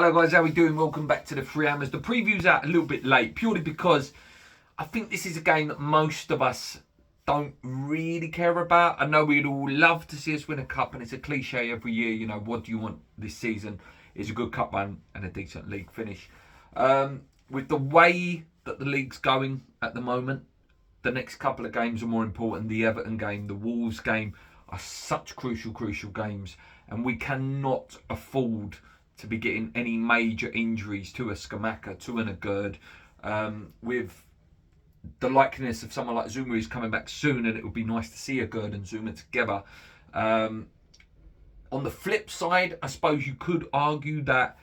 Hello guys, how we doing? Welcome back to the Free Hammers. The preview's out a little bit late, purely because I think this is a game that most of us don't really care about. I know we'd all love to see us win a cup, and it's a cliche every year, you know, what do you want this season? Is a good cup run and a decent league finish. With the way that the league's going at the moment, the next couple of games are more important. The Everton game, the Wolves game are such crucial games, and we cannot afford to be getting any major injuries to a Skamaka, to an Agurd, with the likeliness of someone like Zuma who's coming back soon, and it would be nice to see Agurd and Zuma together. On the flip side, I suppose you could argue that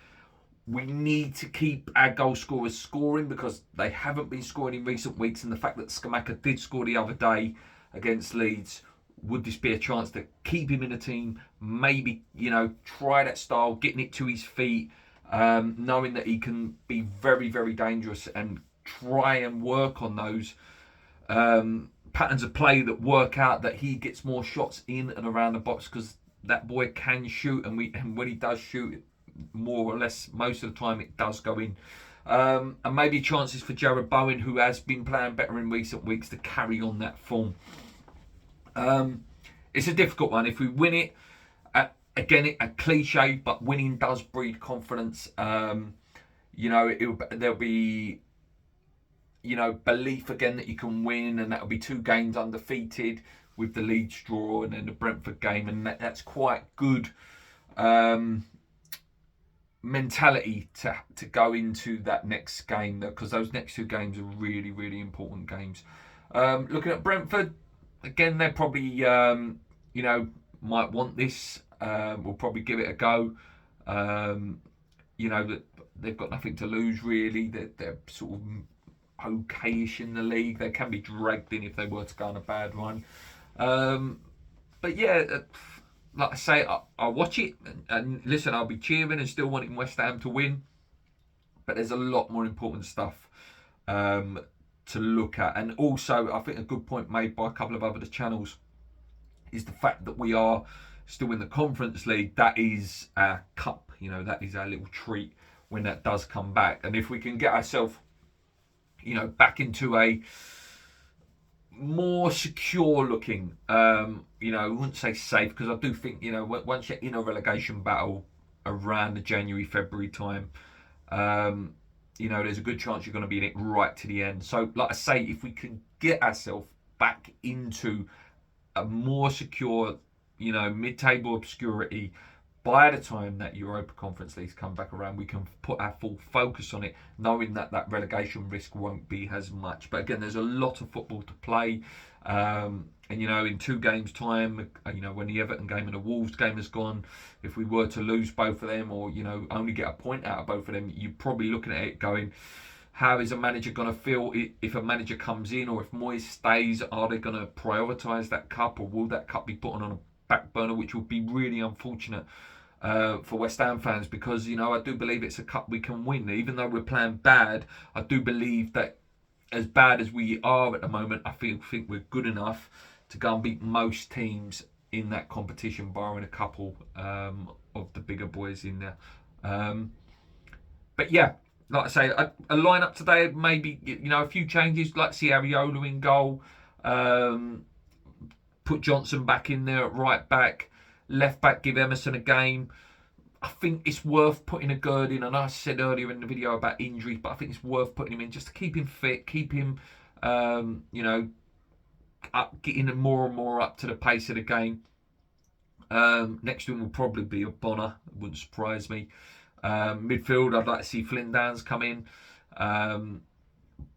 we need to keep our goal scorers scoring because they haven't been scoring in recent weeks, and the fact that Skamaka did score the other day against Leeds, would this be a chance to keep him in the team? Maybe, you know, try that style, getting it to his feet, knowing that he can be very, very dangerous, and try and work on those patterns of play that work out that he gets more shots in and around the box, because that boy can shoot, and when he does shoot, more or less most of the time it does go in. And maybe chances for Jarrod Bowen, who has been playing better in recent weeks, to carry on that form. It's a difficult one. If we win it, again, a cliche, but winning does breed confidence. You know, there'll be, you know, belief again that you can win, and that'll be 2 games undefeated with the Leeds draw and then the Brentford game, and that's quite good mentality to go into that next game, because those next 2 games are really, really important games. Looking at Brentford, again, they're probably, you know, might want this. We'll probably give it a go. You know, they've got nothing to lose, really. They're sort of okayish in the league. They can be dragged in if they were to go on a bad run. But yeah, like I say, I'll watch it. And listen, I'll be cheering and still wanting West Ham to win. But there's a lot more important stuff to look at. And also, I think a good point made by a couple of other channels is the fact that we are still in the Conference League. That is our cup, you know, that is our little treat when that does come back. And if we can get ourselves, you know, back into a more secure looking, you know, I wouldn't say safe, because I do think, you know, once you're in a relegation battle around the January, February time, you know, there's a good chance you're going to be in it right to the end. So, like I say, if we can get ourselves back into a more secure, you know, mid-table obscurity, by the time that Europa Conference Leagues come back around, we can put our full focus on it, knowing that that relegation risk won't be as much. But again, there's a lot of football to play. And, you know, in 2 games' time, you know, when the Everton game and the Wolves game has gone, if we were to lose both of them, or, you know, only get a point out of both of them, you're probably looking at it going, how is a manager going to feel if a manager comes in, or if Moyes stays? Are they going to prioritise that cup, or will that cup be put on a back burner, which would be really unfortunate for West Ham fans, because, you know, I do believe it's a cup we can win. Even though we're playing bad, I do believe that as bad as we are at the moment, I think we're good enough to go and beat most teams in that competition, barring a couple of the bigger boys in there. But yeah, like I say, a lineup today, maybe, you know, a few changes. Like to see Ariola in goal, put Johnson back in there at right back, left back, give Emerson a game. I think it's worth putting a Agurd in. And I said earlier in the video about injuries, but I think it's worth putting him in just to keep him fit, keep him, you know, getting him more and more up to the pace of the game. Next to him will probably be a Bonner. It wouldn't surprise me. Midfield, I'd like to see Flynn Downs come in.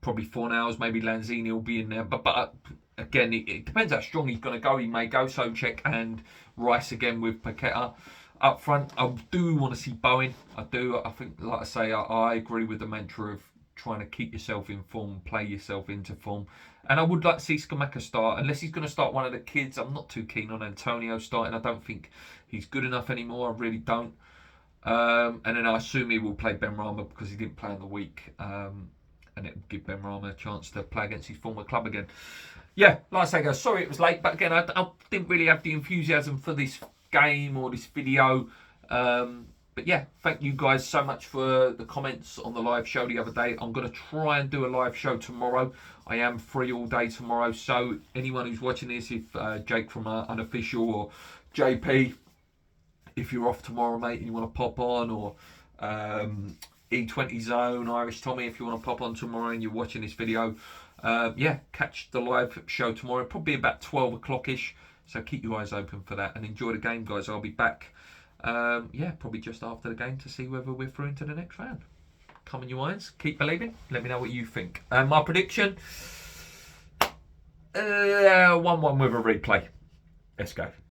Probably Fornals, maybe Lanzini will be in there. But again, it depends how strong he's going to go. He may go Souček and Rice again with Paqueta up front. I do want to see Bowen. I do. I think, like I say, I agree with the mantra of trying to keep yourself in form, play yourself into form. And I would like to see Skamaka start, unless he's going to start one of the kids. I'm not too keen on Antonio starting. I don't think he's good enough anymore. I really don't. And then I assume he will play Benrahma because he didn't play in the week. And it would give Benrahma a chance to play against his former club again. Yeah, like I say, guys, sorry it was late, but again, I didn't really have the enthusiasm for this game or this video. But But yeah, thank you guys so much for the comments on the live show the other day. I'm going to try and do a live show tomorrow. I am free all day tomorrow. So anyone who's watching this, if Jake from Unofficial or JP, if you're off tomorrow, mate, and you want to pop on, or E20 Zone, Irish Tommy, if you want to pop on tomorrow and you're watching this video, yeah, catch the live show tomorrow, probably about 12 o'clock-ish. So keep your eyes open for that and enjoy the game, guys. I'll be back, yeah, probably just after the game to see whether we're through into the next round. Come on, you irons. Keep believing. Let me know what you think. My prediction, 1-1 with a replay. Let's go.